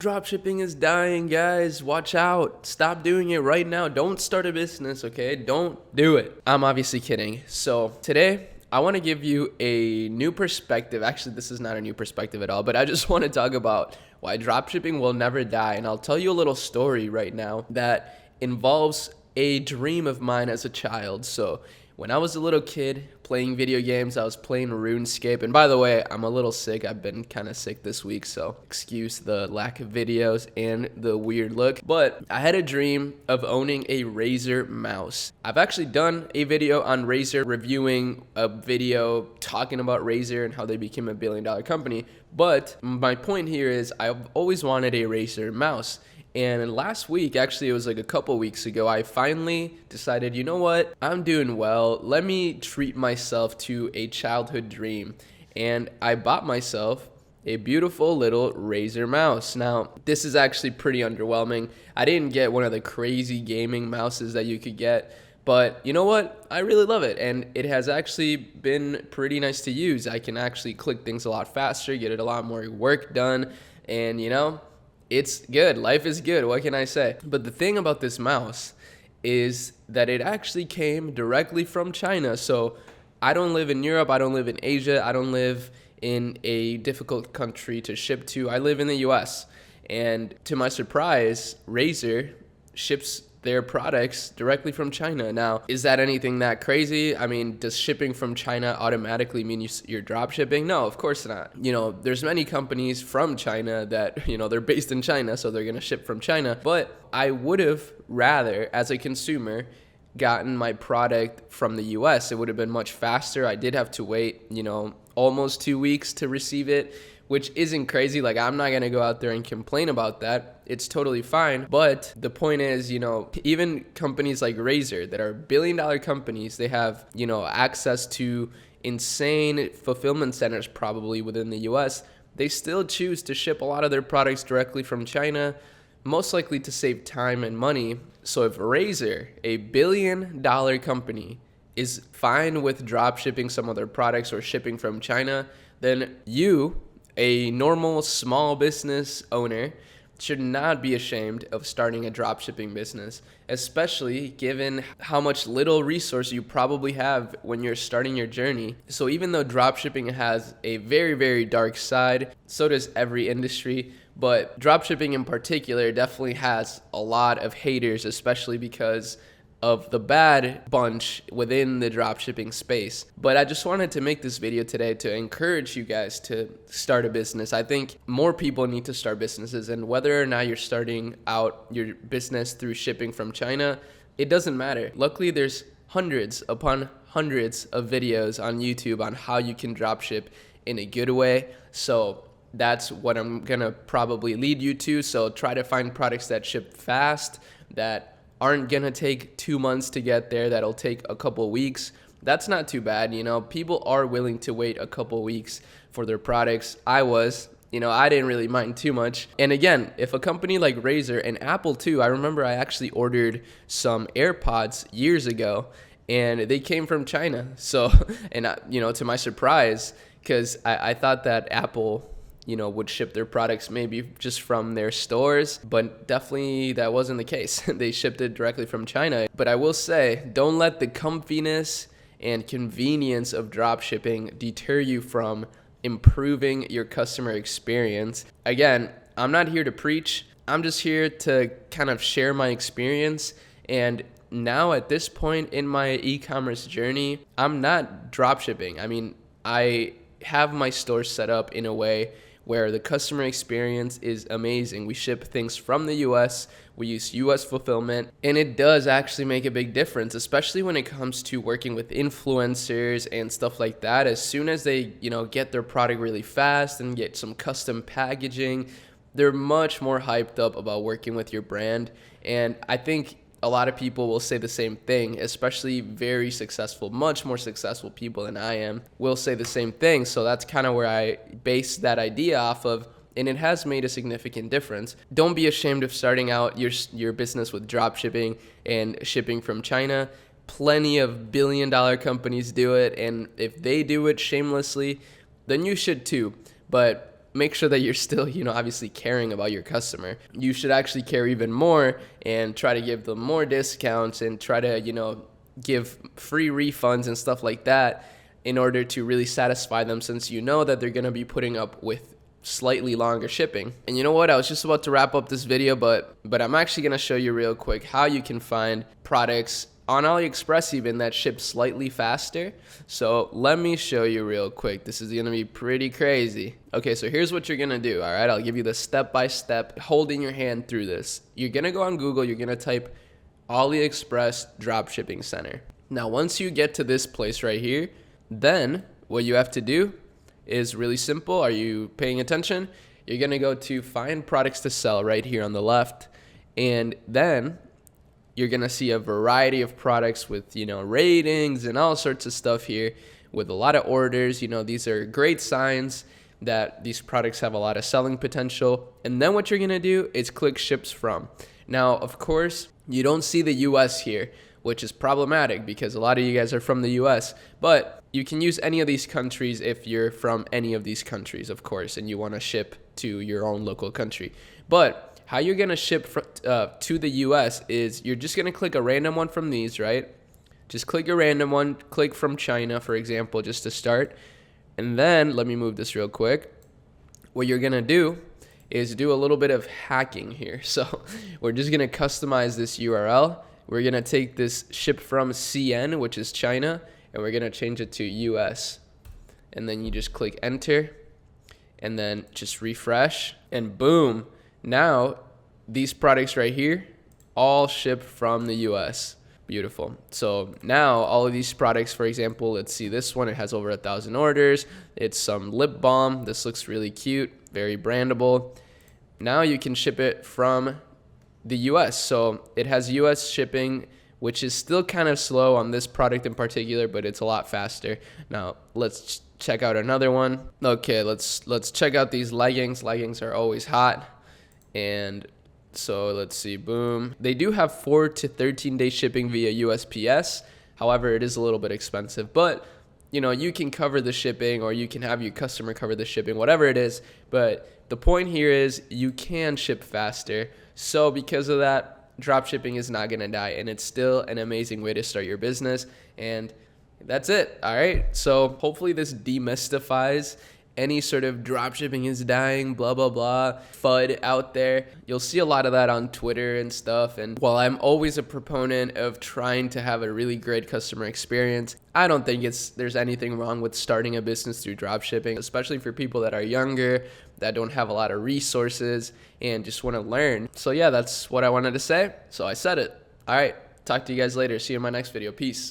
Dropshipping is dying, guys. Watch out. Stop doing it right now. Don't start a business, okay? Don't do it. I'm obviously kidding. So today, I want to give you a new perspective. Actually, this is not a new perspective at all, but I just want to talk about why dropshipping will never die. And I'll tell you a little story right now that involves a dream of mine as a child. So when I was a little kid playing video games, I was playing RuneScape. And by the way, I'm a little sick. I've been kind of sick this week, so excuse the lack of videos and the weird look. But I had a dream of owning a Razer mouse. I've actually done a video on Razer, reviewing a video talking about Razer and how they became a billion-dollar company. But my point here is I've always wanted a Razer mouse. And last week, actually, it was like a couple weeks ago, I finally decided, you know what? I'm doing well. Let me treat myself to a childhood dream. And I bought myself a beautiful little Razer mouse. Now, this is actually pretty underwhelming. I didn't get one of the crazy gaming mouses that you could get. But you know what? I really love it. And it has actually been pretty nice to use. I can actually click things a lot faster, get it a lot more work done. And, it's good. Life is good. What can I say? But the thing about this mouse is that it actually came directly from China. So I don't live in Europe. I don't live in Asia. I don't live in a difficult country to ship to. I live in the US. And to my surprise, Razer ships their products directly from China. Now, is that anything that crazy? I mean, does shipping from China automatically mean you're drop shipping? No, of course not. There's many companies from China that, they're based in China, so they're going to ship from China. But I would have rather, as a consumer, gotten my product from the US. It would have been much faster. I did have to wait, almost 2 weeks to receive it, which isn't crazy. Like, I'm not going to go out there and complain about that. It's totally fine. But the point is, even companies like Razer that are billion-dollar companies, they have, access to insane fulfillment centers probably within the US. They still choose to ship a lot of their products directly from China, most likely to save time and money. So if Razer, a billion-dollar company, is fine with drop shipping some of their products or shipping from China, then you, a normal small business owner, should not be ashamed of starting a dropshipping business, especially given how much little resource you probably have when you're starting your journey. So even though dropshipping has a very, very dark side, so does every industry, but dropshipping in particular definitely has a lot of haters, especially because of the bad bunch within the dropshipping space. But I just wanted to make this video today to encourage you guys to start a business. I think more people need to start businesses, and whether or not you're starting out your business through shipping from China, it doesn't matter. Luckily, there's hundreds upon hundreds of videos on YouTube on how you can dropship in a good way. So that's what I'm gonna probably lead you to. So try to find products that ship fast, that aren't gonna take 2 months to get there, that'll take a couple weeks. That's not too bad. People are willing to wait a couple weeks for their products. I didn't really mind too much. And again, if a company like Razer and Apple too, I remember I actually ordered some AirPods years ago and they came from China. So, and to my surprise, because I thought that Apple would ship their products maybe just from their stores, but definitely that wasn't the case. They shipped it directly from China. But I will say, don't let the comfiness and convenience of drop shipping deter you from improving your customer experience. Again, I'm not here to preach. I'm just here to kind of share my experience. And now at this point in my e-commerce journey, I'm not drop shipping. I mean, I have my store set up in a way where the customer experience is amazing. We ship things from the US, we use US fulfillment, and it does actually make a big difference, especially when it comes to working with influencers and stuff like that. As soon as they, get their product really fast and get some custom packaging, they're much more hyped up about working with your brand. And I think a lot of people will say the same thing, especially very successful, much more successful people than I am will say the same thing. So that's kind of where I base that idea off of, and it has made a significant difference. Don't be ashamed of starting out your business with drop shipping and shipping from China. Plenty of billion-dollar companies do it, and if they do it shamelessly, then you should too. But make sure that you're still, obviously caring about your customer. You should actually care even more and try to give them more discounts and try to, give free refunds and stuff like that in order to really satisfy them, since you know that they're going to be putting up with slightly longer shipping. And you know what? I was just about to wrap up this video, but I'm actually going to show you real quick how you can find products on AliExpress even that ship slightly faster. So let me show you real quick. This is gonna be pretty crazy. Okay, so here's what you're gonna do, all right? I'll give you the step-by-step, holding your hand through this. You're gonna go on Google, you're gonna type AliExpress Dropshipping Center. Now, once you get to this place right here, then what you have to do is really simple. Are you paying attention? You're gonna go to find products to sell right here on the left, and then you're going to see a variety of products with, ratings and all sorts of stuff here with a lot of orders. These are great signs that these products have a lot of selling potential. And then what you're going to do is click ships from. Now, of course, you don't see the US here, which is problematic because a lot of you guys are from the US, but you can use any of these countries if you're from any of these countries, of course, and you want to ship to your own local country. But how you're going to ship to the US is you're just going to click a random one from these, right? Just click a random one, click from China, for example, just to start. And then, let me move this real quick. What you're going to do is do a little bit of hacking here. So we're just going to customize this URL. We're going to take this ship from CN, which is China, and we're going to change it to US. And then you just click enter, and then just refresh, and boom. Now, these products right here all ship from the US. Beautiful. So now all of these products, for example, let's see this one. It has over 1,000 orders. It's some lip balm. This looks really cute, very brandable. Now you can ship it from the US. So it has US shipping, which is still kind of slow on this product in particular, but it's a lot faster. Now let's check out another one. Okay, let's check out these leggings. Leggings are always hot. And so let's see, boom. They do have 4 to 13 day shipping via USPS. However, it is a little bit expensive, but you can cover the shipping, or you can have your customer cover the shipping, whatever it is. But the point here is you can ship faster. So because of that, drop shipping is not going to die, and it's still an amazing way to start your business. And that's it. All right. So hopefully this demystifies any sort of dropshipping is dying, blah, blah, blah, FUD out there. You'll see a lot of that on Twitter and stuff. And while I'm always a proponent of trying to have a really great customer experience, I don't think there's anything wrong with starting a business through dropshipping, especially for people that are younger, that don't have a lot of resources and just want to learn. So yeah, that's what I wanted to say. So I said it. All right. Talk to you guys later. See you in my next video. Peace.